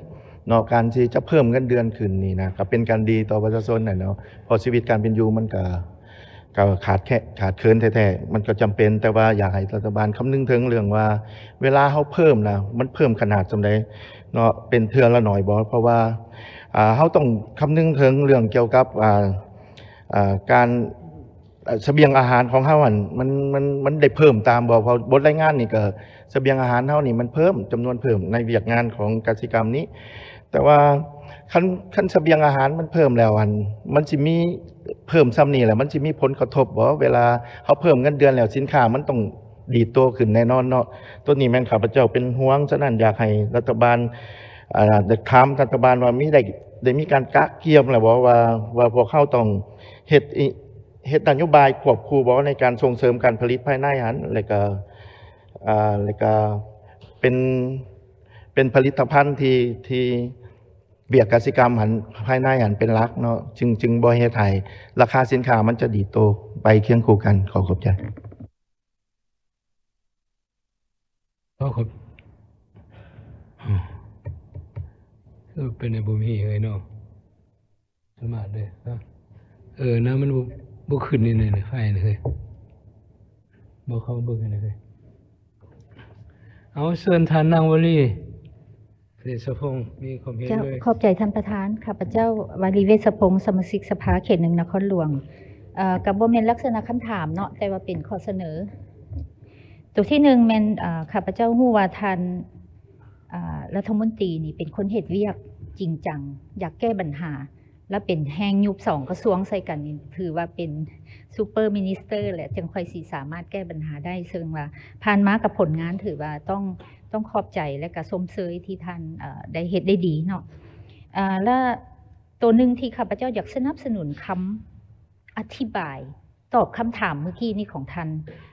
[SPEAKER 7] เนาะการที่จะเพิ่มเงินเดือนขึ้นนี่นะก็เป็นการดีต่อประชาชนน่ะเนาะเพราะชีวิตการเป็นอยู่มันก็ ก็ขาดเคินแท้ๆมันก็จำเป็นแต่ว่าอยากให้รัฐบาลคำนึงถึงเรื่องว่าเวลาเฮาเพิ่มนะมันเพิ่มขนาดจังไดเนาะเป็นเทื่อละหน่อยบ่เพราะว่าเฮาต้องคำนึงถึงเรื่องเกี่ยวกับการเสบียงอาหารของเฮามันได้เพิ่มตามบ่เพราะบทรายงานนี่ก็เสบียงอาหารเฮานี่มันเพิ่มจำนวนเพิ่มในเวียกงานของกสิกรรมนี้ แต่ว่าคันเสบียงอาหารมันเพิ่มแล้วมันสิมีเพิ่มซ้ำนี่แหละมันสิมีผลกระทบบ่เวลาเฮาเพิ่มเงินเดือนแล้วสินค้ามันต้องดีดตัวขึ้นแน่นอนเนาะตัวนี้แม่นข้าพเจ้าเป็นห่วงฉะนั้นอยากให้รัฐบาลได้ถามรัฐบาลว่าได้มีการกะเกี่ยมแล้วบ่ว่าพวกเขาต้องเฮ็ดนโยบายควบคู่บ่ในการส่งเสริมการผลิตภายในหันแล้วก็เป็นผลิตภัณฑ์ที่เบียกกสิกรรมหันภายในหันเป็นหลักเนาะจึงบ่เฮ็ดให้ราคาสินค้ามันจะดีดโตไปเคียงคู่กันขอบใจ
[SPEAKER 2] ครับเป็นในบ่มีเลยเนาะสมาร์ทเด้อนะมันบ่ขึ้นนี่เลยไฟนี่เฮ้ยบ่เข้าเบิ่งนี่เฮ้ยเอาเชิญท่านนางวลีเดชพงศ์มีความเห็น
[SPEAKER 8] เจ้า
[SPEAKER 2] เลย
[SPEAKER 8] ขอบใจท่านประธานข้าพเจ้าวารีเวชพงศ์สมาชิกสภาเขต 1 นครหลวงกับบ่แม่นลักษณะคำถามเนาะแต่ว่าเป็นข้อเสนอ ตัวที่1แม่นข้าพเจ้าฮู้ว่าท่านรัฐมนตรีนี่เป็นคนเฮ็ดเวียกจริงจังอยากแก้ปัญหาและเป็นแฮงยุบ2กระทรวงใส่กันนี่ถือว่าเป็นซูเปอร์มินิสเตอร์แหละจึงค่อยสิสามารถแก้ปัญหาได้ซึ่งว่าผ่านมากับผลงานถือว่าต้องขอบใจและก็ชมเชยที่ท่านได้เฮ็ดได้ดีเนาะและตัวหนึ่งที่ข้าพเจ้าอยากสนับสนุนคำอธิบายตอบคำถามเมื่อกี้นี้ของท่าน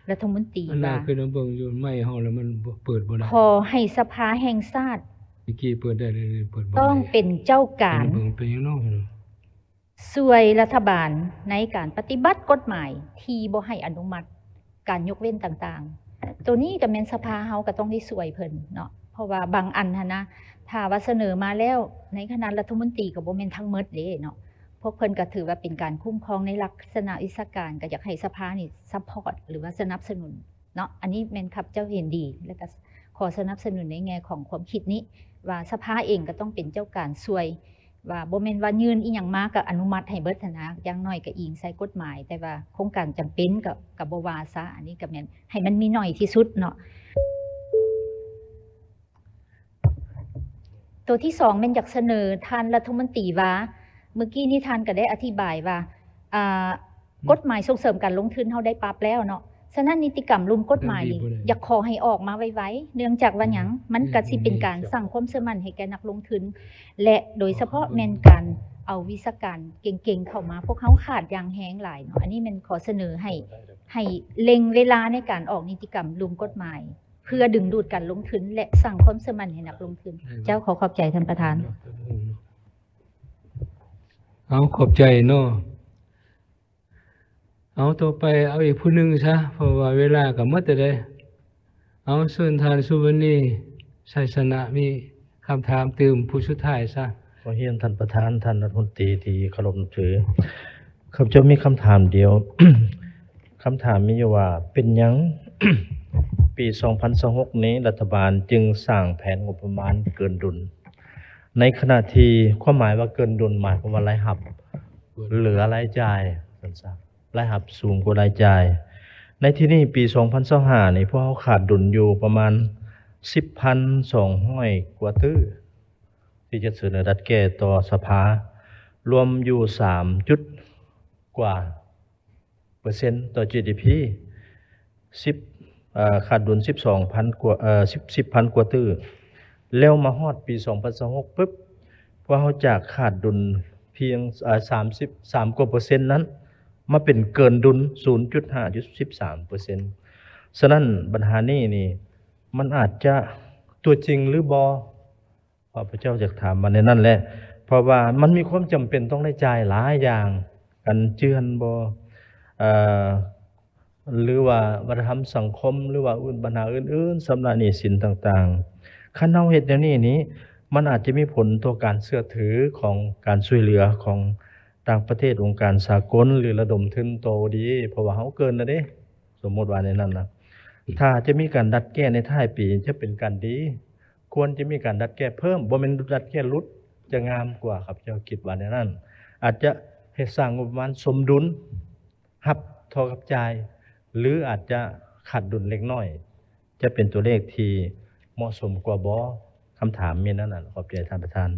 [SPEAKER 8] รัฐมนตรี
[SPEAKER 2] อันนั้น
[SPEAKER 8] ว่า
[SPEAKER 2] คือน้ำเบิ่งอยู่ไม่เฮาแล้วมันเปิดบ่ได้
[SPEAKER 8] ขอให้สภาแห่งชาติ
[SPEAKER 2] เมื่อกี้เปิดได้เลยเปิดบ่ได้
[SPEAKER 8] ต้องเป็นเจ้าการ
[SPEAKER 2] เบิ่งเป็นยังน้อย
[SPEAKER 8] ช่วยรัฐบาลในการปฏิบัติกฎหมายที่บ่ให้อนุมัติการยกเว้นต่างๆ ตัวนี้ก็แม่นสภาเฮาก็ต้องได้ช่วยเพิ่นเนาะเพราะว่าบางอันหั้นนะถ้าว่าเสนอมาแล้วในคณะรัฐมนตรีก็บ่แม่นทั้งหมดเด้เนาะพวกเพิ่นก็ถือว่าเป็นการคุ้มครองในลักษณะวิชาการก็อยากให้สภานี่ซัพพอร์ตหรือว่าสนับสนุนเนาะอันนี้แม่นครับเจ้าเห็นดีแล้วก็ขอสนับสนุนในแง่ของความคิดนี้ว่าสภาเองก็ต้องเป็นเจ้าการช่วยว่าบ่แม่นว่ายื่นอีหยังมาก็อนุมัติให้เบิดหั้นนะอย่างน้อยก็อิงใส่กฎหมายแต่ว่าโครงการจำเป็นก็บ่ว่าซะอันนี้ก็แม่นให้มันมีน้อยที่สุดเนาะตัวที่2แม่นอยากเสนอท่านรัฐมนตรีว่าเมื่อกี้นี้ท่านก็ได้อธิบายว่ากฎหมายส่งเสริมการลงทุนเฮาได้ปรับแล้วเนาะฉะนั้นนิติกรรมรุมกฎหมายนี่อยากขอให้ออกมาไวๆเนื่องจากว่าหยังมันก็สิเป็นการสร้างความเชื่อมั่นให้แก่นักลงทุนและโดยเฉพาะแม่นการเอาวิชาการเก่งๆเข้ามาพวกเขาขาดอย่างแห้งหลายเนาะอันนี้มันขอเสนอให้เล็งเวลาในการออกนิติกรรมรุมกฎหมายเพื่อดึงดูดการลงทุนและสร้างความเชื่อมั่นให้นักลงทุนเจ้าขอขอบใจท่านประธาน
[SPEAKER 2] เอาขอบใจเนาะเอาต่อไปเอาอีกผู้หนึงซะเพราะว่าเวลาก็หมดแล้วเอาเชิญท่านสุวรรณีชัยชนะมีคำถามเติมผู้สุดท้ายซะ
[SPEAKER 4] ขอเรียนท่านประธานท่านรัฐมนตรีที่เคารพนับถือข้าพเจ้ามีคำถามเดียว คำถามมีอยู่ว่าเป็นหยัง ปี 2026 นี้รัฐบาลจึงสร้างแผนงบประมาณเกินดุลในขณะที่ความหมายว่าเกินดุลหมายความว่ารายรับเหลือรายจ่ายสั้นๆรายรับสูงกว่ารายจ่าย ในที่นี้ปี 2025 นี่พวกเขาขาดดุลอยู่ประมาณ 10,200 กว่าตื้อที่จะเสนอรัฐแก้ต่อสภารวมอยู่3จุดกว่าเปอร์เซ็นต์ต่อ GDP ขาดดุล 12,000 กว่า10,000 กว่าตื้อแล้วมาฮอดปี 2026 ปึ๊บพวกเขาจากขาดดุลเพียง33 กว่าเปอร์เซ็นต์นั้นมาเป็นเกินดุล 0.5-13% ฉะนั้นปัญหานี้นี่มันอาจจะตัวจริงหรือบ่พระเจ้าอยากถามมาในนั้นแหละเพราะว่ามันมีความจำเป็นต้องได้จ่ายหลายอย่างกันเจือนบ่หรือว่าวัฒนธรรมสังคมหรือว่าปัญหาอื่นๆสำหรับหนี้สินต่างๆคันเฮาเฮ็ดแนวนี้มันอาจจะมีผลต่อการเชื่อถือของการช่วยเหลือของ
[SPEAKER 9] ต่างประเทศองค์การสากลหรือระดมทุนโตดีเพราะว่าเฮาเกินแล้วเด้สมมุติว่าในนั้นนะถ้าจะมีการดัดแก้ในท้ายปีจะเป็นการดีควรจะมีการดัดแก้เพิ่มบ่แม่นดัดแก้ลดจะงามกว่าครับเจ้าคิดว่าในนั้นอาจจะให้สร้างงบประมาณสมดุลรับเท่ากับจ่ายหรืออาจจะขาดดุลเล็กน้อยจะเป็นตัวเลขที่เหมาะสมกว่าบ่คำถามมีนั่นน่ะขอบใจท่านประธาน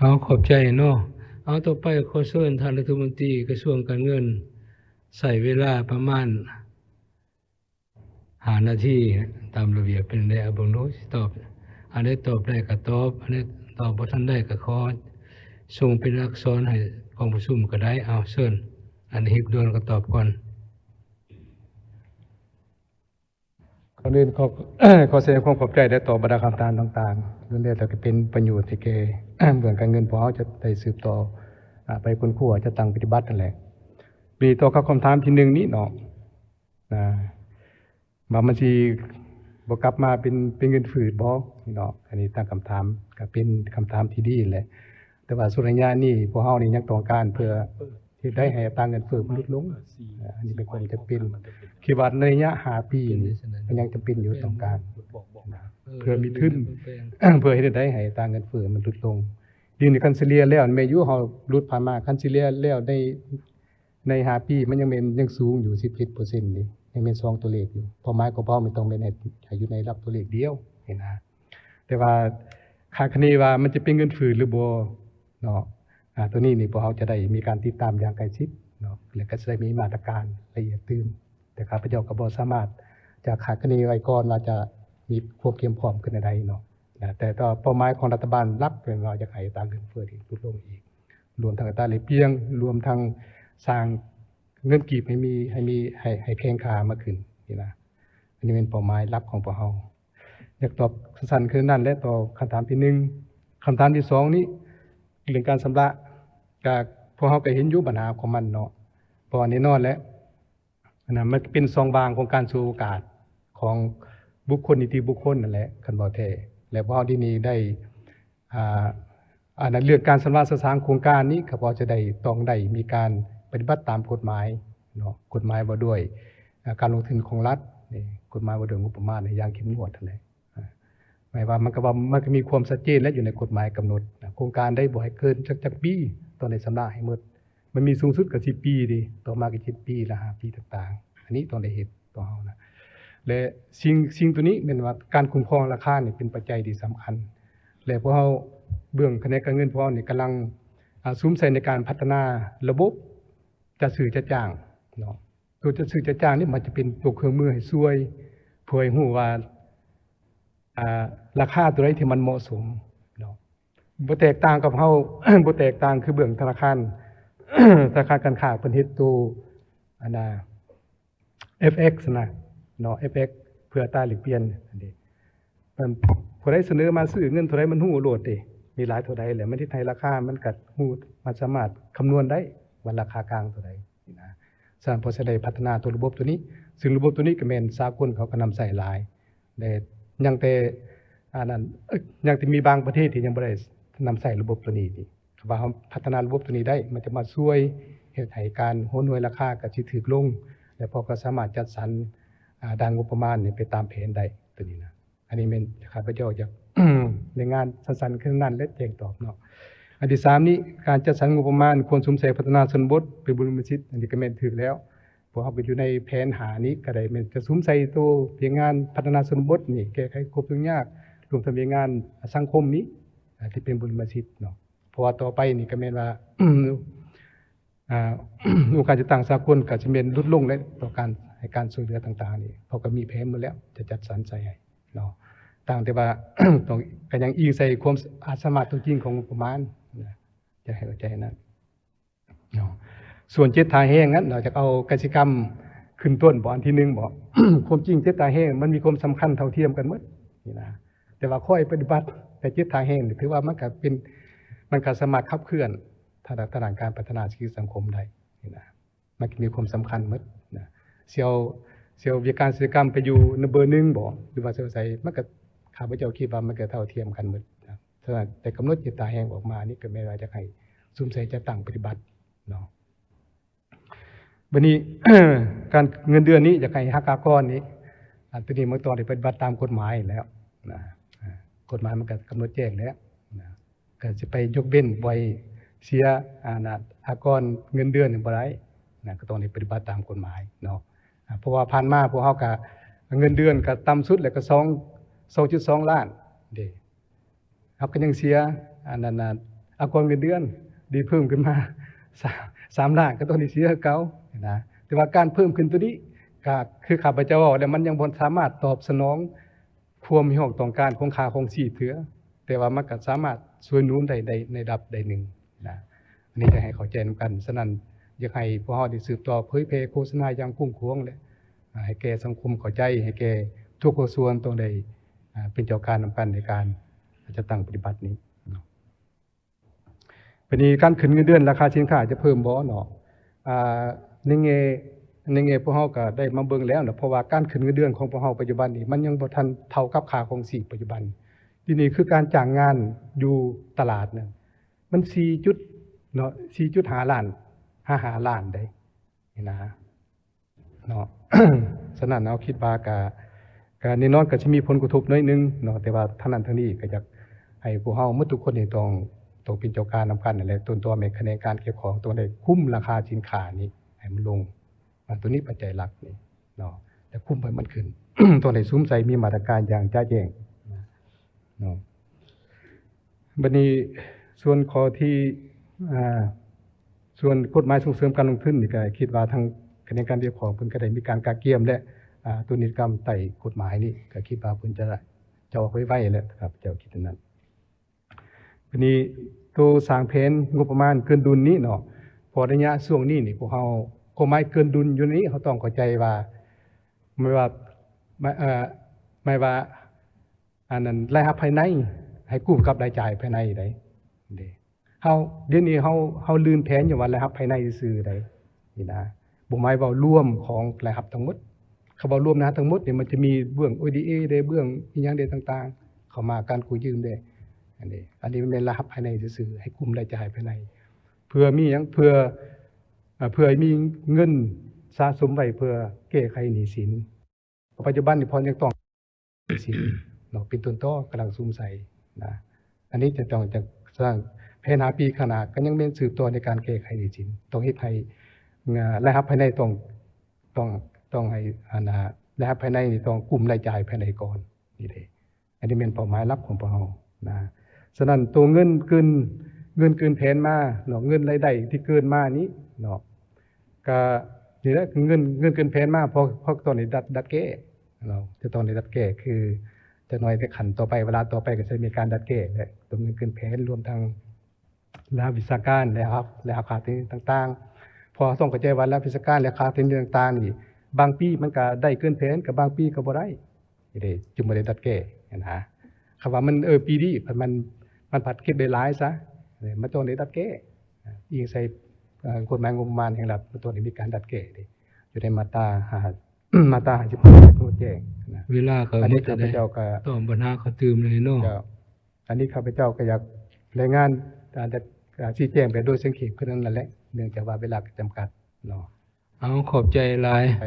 [SPEAKER 2] เอาขอบใจเนาะเอาต่อไปขอเชิญท่านรัฐมนตรีกระทรวงการเงินใส่เวลาประมาณ5 นาทีตามระเบียบเป็นได้เอาบ่รู้สิตอบอันใดตอบได้ก็ตอบอันใดตอบบ่ทันได้ก็ขอส่งเป็นอักษรให้กองประชุมก็ได้เอาเชิญอันนี้ด่วนก็ตอบก่อน
[SPEAKER 1] ก่อนอื่นขอ ขอแสดงความขอบใจได้ต่อบรรดาคำถามต่างๆเรื่องนี้ก็เป็นประโยชน์ที่แก่ เรื่องการเงินพวกเราจะได้สืบต่อไปคนขั้วจะตั้งปฏิบัตินั่นแหละมีตัวคำถามที่1นี้เนาะว่ามันสิบ่กลับมาเป็นเงินฝืดบ่นี่เนาะอันนี้ตั้งคำถามก็เป็นคำถามที่ดีแหละแต่ว่าสุดระยะนี้พวกเฮานี่ยังต้องการเพื่อที่ได้ให้อัตราเงินเฟ้อมันลดลงอันนี้เป็นความจำเป็นคิดว่าในระยะ5 ปีนี่มันยังจำเป็นอยู่ต้องการเพื่อมีทุน เพื่อให้ได้ให้อัตราเงินเฟ้อมันลดลงยืนในคันซิเลียแล้วแม่อยู่เฮาลดผ่านมาคันซิเลียแล้วใน5 ปีมันยังสูงอยู่ 17% นี่ยังเป็น2ตัวเลขอยู่พอหมายก็พอไม่ต้องเป็นให้อยู่ในระดับตัวเลขเดียวเห็นนะแต่ว่าคาดคะเนว่ามันจะเป็นเงินฝืดหรือบ่เนาะตัวนี้นี่พวกเราจะได้มีการติดตามอย่างใกล้ชิดเนาะและก็จะได้มีมาตรการละเอียดตื่นแต่ข้าพเจ้าก็บ่สามารถจะคาดคะเนไว้ก่อนว่าจะมีความเตรียมพร้อมขึ้นใดเนาะแต่ต่อเป้าหมายของรัฐบาลหลักเป็นว่าจะให้อัตราเงินเฟ้อที่ลดลงอีกรวมทั้งอัตราแลกเปลี่ยนรวมทั้งสร้างเงินกีบให้แข็งค่ามากขึ้นนี่นะอันนี้เป็นเป้าหมายหลักของพวกเราอยากตอบสั้นๆคือนั่นและต่อคำถามที่1คำถามที่2นี้เรื่องการชำระก็พวกเราก็เห็นอยู่ปัญหาของมันเนาะเพราะว่าแน่นอนแล้วมันเป็นซองบางของการสู่โอกาสของบุคคลนิติบุคคลนั่นแหละคันบ่แท้และพวกเราที่นี่ได้เรื่องการชำระสร้างโครงการนี้ก็พอจะได้ต้องได้มีการปฏิบัติตามกฎหมายเนาะกฎหมายว่าด้วยการลงทุนของรัฐนี่กฎหมายว่าด้วยงบประมาณในอย่างเข้มงวดนั่นแหละหมายว่ามันก็มีความชัดเจนและอยู่ในกฎหมายกำหนดโครงการได้บ่ให้เกินจักปีตอนในชำระให้หมดมันมีสูงสุดก็10 ปีดิต่อมาก็7 ปีละ5 ปีต่างๆอันนี้ต้องได้เฮ็ดต่อเฮานะและสิ่งตัวนี้แม่นว่าการคุ้มครองราคานี่เป็นปัจจัยที่สำคัญและพวกเฮาเบื้องคณะการเงินพวกเฮานี่กำลังซุ่มใส่ในการพัฒนาระบบจัดซื้อจัดจ้างเนาะตัวจัดซื้อจัดจ้างนี่มันจะเป็นตัวเครื่องมือให้ช่วยเพื่อให้ฮู้ว่าราคาตัวใดที่มันเหมาะสมเนาะบ่แตกต่างกับเฮา บ่แตกต่างคือเบื้องธนาคาร ธนาคารการค้าเพิ่นเฮ็ดตัวFX นะเนาะ FX เพื่ออัตราแลกเปลี่ยนอันนี้มันผู้ใดเสนอมาซื้อเงินเท่าใดมันฮู้โลดเด้มีหลายเท่าใดแหละมันที่ไทยราคามันก็ฮู้มันสามารถคำนวณได้ว่าราคากลางเท่าใดนะฉะนั้นพอจะได้พัฒนาตัวระบบตัวนี้ซึ่งระบบตัวนี้ก็แม่นสากลเขาก็นำใส่หลายแต่ยังแต่ยังที่มีบางประเทศที่ยังบ่ได้นำใส่ระบบตัวนี้นี่ว่าเฮาพัฒนาระบบตัวนี้ได้มันจะมาช่วยเฮ็ดให้การโหนหน่วยราคาก็สิถูกลงและพอก็สามารถจัดสรรด้านงบประมาณนี่ไปตามแผนได้ตัวนี้นะอันนี้แม่นข้าพเจ้าจะ ในงานสั้นๆคือนั้นและแจ้งตอบเนาะอันที่3นี้การจัดสรรงบประมาณควรสมใส่พัฒนาชนบทเป็นบรมสิทธิ์อันนี้ก็แม่นถูกแล้วเพราะเฮาก็อยู่ในแผนหานี้ก็ได้แม่นจะสมใส่ตัวเพียงงานพัฒนาชนบทนี่แก้ไขครบทุกยากรวมทั้งงานสังคมนี้ที่เป็นบรมสิทธิ์เนาะเพราะว่าต่อไปนี่ก็แม่นว่า องค์การจัดตั้งสากลก็จะแม่นลดลงและต่อการให้การช่วยเหลือต่างๆนี่เพราะก็มีแผนหมดแล้วจะจัดสรรใส่ให้เนาะต่างแต่ว่า ต้องก็ยังอิงใส่ความสามารถตัวจริงของประมาณนะจะให้เข้าใจนั้นเนาะส่วนเจ็ดทาแห้งนั้นเราจะเอากิจกรรมขึ้นต้นบ่อันที่1บ่ ความจริงเจ็ดทาแห้งมันมีความสำคัญเท่าเทียมกันหมดนี่นะแต่ว่าค่อยปฏิบัติแต่เจ็ดทาแห้งนี่ถือว่ามันก็สามารถขับเคลื่อนทางการพัฒนาชีวิตสังคมได้นี่นะมันมีความสำคัญหมดนะเสี่ยววิการศิลปกรรมไปอยู่ในเบอร์1บ่หรือว่าใส่มันก็ข้าพเจ้าคิดว่ามันก็เท่าเทียมกันหมดนะส ะแต่กำหนดเจตนาแห่งออกมานี่ก็แม่นว่าจะให้ซุ่มใส่จะตั้งปฏิบัติเนาะบัดนี้ การเงินเดือนนี้จะให้หักอากรนี้อันนี้เมื่อตอนได้ปฏิบัติตามกฎหมายแล้วนะกฎหมายมันก็กำหนดแจ้งแล้วนะก็สิไปยกเว้นไว้เสียอากรเงินเดือนนี่บ่ได้นะก็ต้องได้ปฏิบัติตามกฎหมายเนาะเพราะว่าผ่านมาพวกเฮาก็เงินเดือนก็ต่ำสุดแล้วก็2.2 ล้านเด้เฮาก็ยังเสียอันนั้นอากรเงินเดือนดีเพิ่มขึ้นมา3 ล้านก็ต้องได้เสียเก่านะแต่ว่าการเพิ่มขึ้นตัวนี้ก็คือข้าพเจ้าเว้าแล้วมันยังบ่สามารถตอบสนองความมีห้องต้องการของค่าของชีพเถือแต่ว่ามันก็สามารถช่วยหนุนได้ในระดับใดหนึ่งนะอันนี้จะให้เข้าใจนำกันฉะนั้นอยากให้พวกเฮาได้สืบต่อเผยแพร่โฆษณาอย่างกุ้งควงและให้แก่สังคมเข้าใจให้แก่ทุกภาคส่วนต้องได้เป็นเจ้าการนำกันในการจะตั้งปฏิบัตินี้เนาะเป็นนี้การขึ้นเงินเดือนราคาสินค้าจะเพิ่มบ่เนาะในแง่พวกเฮาก็ได้มาเบิ่งแล้วนะเพราะว่าการขึ้นเงินเดือนของพวกเฮาปัจจุบันนี้มันยังบ่ทันเท่ากับค่าของชีพปัจจุบันทีนี้คือการจ้างงานอยู่ตลาดนั่นมัน4.5 ล้าน55 ล้านได้นี่นะเนาะ ฉะนั้นเอาคิดว่าก็แน่นอนก็สิมีผลกระทบน้อยนึงเนาะแต่ว่าเท่านั้นเท่านี้ก็อยากให้พวกเฮาหมดทุกคนนี่ต้องเป็นเจ้าการนำกันนั่นแหละต้นตัวแม่คะแนนการเก็บของต้องได้คุ้มราคาสินค้านี้ให้มันลงตัวนี้ปัจจัยหลักนี่เนาะแต่คุ้มให้มันขึ้น ต้องได้ซุ้มใส่มีมาตรการอย่างชัดเจนเนาะบัดนี้ส่วนข้อที่ส่วนกฎหมายส่งเสริมการลงทุนนี่ก็คิดว่าทางคณะกรรมการเรียกของเพิ่นก็ได้มีการกาเกี่ยมและตัวนิติกรรมไต่กฎหมายนี่ก็คิดว่าเพิ่นจะเอาไว้แล้วครับเจ้าคิดนั้นบัดนี้ตัวสร้างแผนงบประมาณเกินดุลนี้เนาะพอระยะช่วงนี้นี่พวกเฮากฎหมายเกินดุลอยู่นี้เขาต้องเข้าใจว่าไม่ว่าอันนั้นรายรับภายในให้กู้กับรายจ่ายภายในได้เด้เดี๋ยวนี้เฮาลืมแผนอยู่ว่ารายรับภายในซื่อได้นี่นะบ่หมายว่ารวมของรายรับทั้งหมดเขาว่ารวมนะทั้งหมดนี่มันจะมีเบื้อง ODA ได้เบื้องอีหยังได้ต่างๆเข้ามาการกู้ยืมได้อันนี้มันเป็นรายรับภายในซื่อๆให้คุมรายจ่ายภายในเพื่อมีหยังเพื่อมีเงินสะสมไว้เพื่อแก้ไขหนี้สินปัจจุบันนี่พอยังต้องหนี้สินเนาะเป็นต้นตอกำลังซุ่มใส่นะอันนี้จะต้องจะสร้างแผน5 ปีข้างหน้าก็ยังเป็นสืบต่อในการแก้ไขหนี้สินต้องเฮ็ดให้รายรับภายในต้องให้รายรับภายในนี่ต้องกลุ่มรายจ่ายภายในก่อนนี่เด้อันนี้เป็นเป้าหมายหลักของพวกเรานะฉะนั้นตัวเงินเกินแผนมาเนาะเงินรายได้ที่เกินมานี้เนาะก็นี่แหละเงินเกินแผนมาเพราะตอนนี้ดัดแก้เนาะจะต้องได้ดัดแก้คือจะน้อยแต่ขันต่อไปเวลาต่อไปก็จะมีการดัดแก้และตัวเงินเกินแผนรวมทั้งรายวิชาการนะครับและราคาต่างๆพอต้องเข้าใจว่าแล้ววิชาการและราคาต่างๆนี่บางปีมันก็ได้เกินแผนกับบางปีก็บ่ได้นี่เด้จึงบ่ได้ดัดแก้นะคำว่ามันปีนี้มันผัดเก็บได้หลายซะมันต้องได้ดัดแก้อิงใส่กฎหมายงบประมาณแห่งรัฐมันต้องได้มีการดัดแก้ดิอยู่ในมาตรา55ของแจ้งนะ
[SPEAKER 2] เวลาก็
[SPEAKER 1] อัน
[SPEAKER 2] บ่
[SPEAKER 1] นี้
[SPEAKER 2] ทั
[SPEAKER 1] ข้าน พ
[SPEAKER 2] ได้
[SPEAKER 1] เจ้าก็
[SPEAKER 2] ต้องปัญหาเขาตื่มเลยเนาะ
[SPEAKER 1] อันนี้ข้าพเจ้าก็อยากรายงานชี้แจงไปโดยสังเขปแค่นั้นแหละเนื่องจากว่าเวลาจำกัดเนาะ
[SPEAKER 2] เอาขอบใจหลาย
[SPEAKER 1] ไป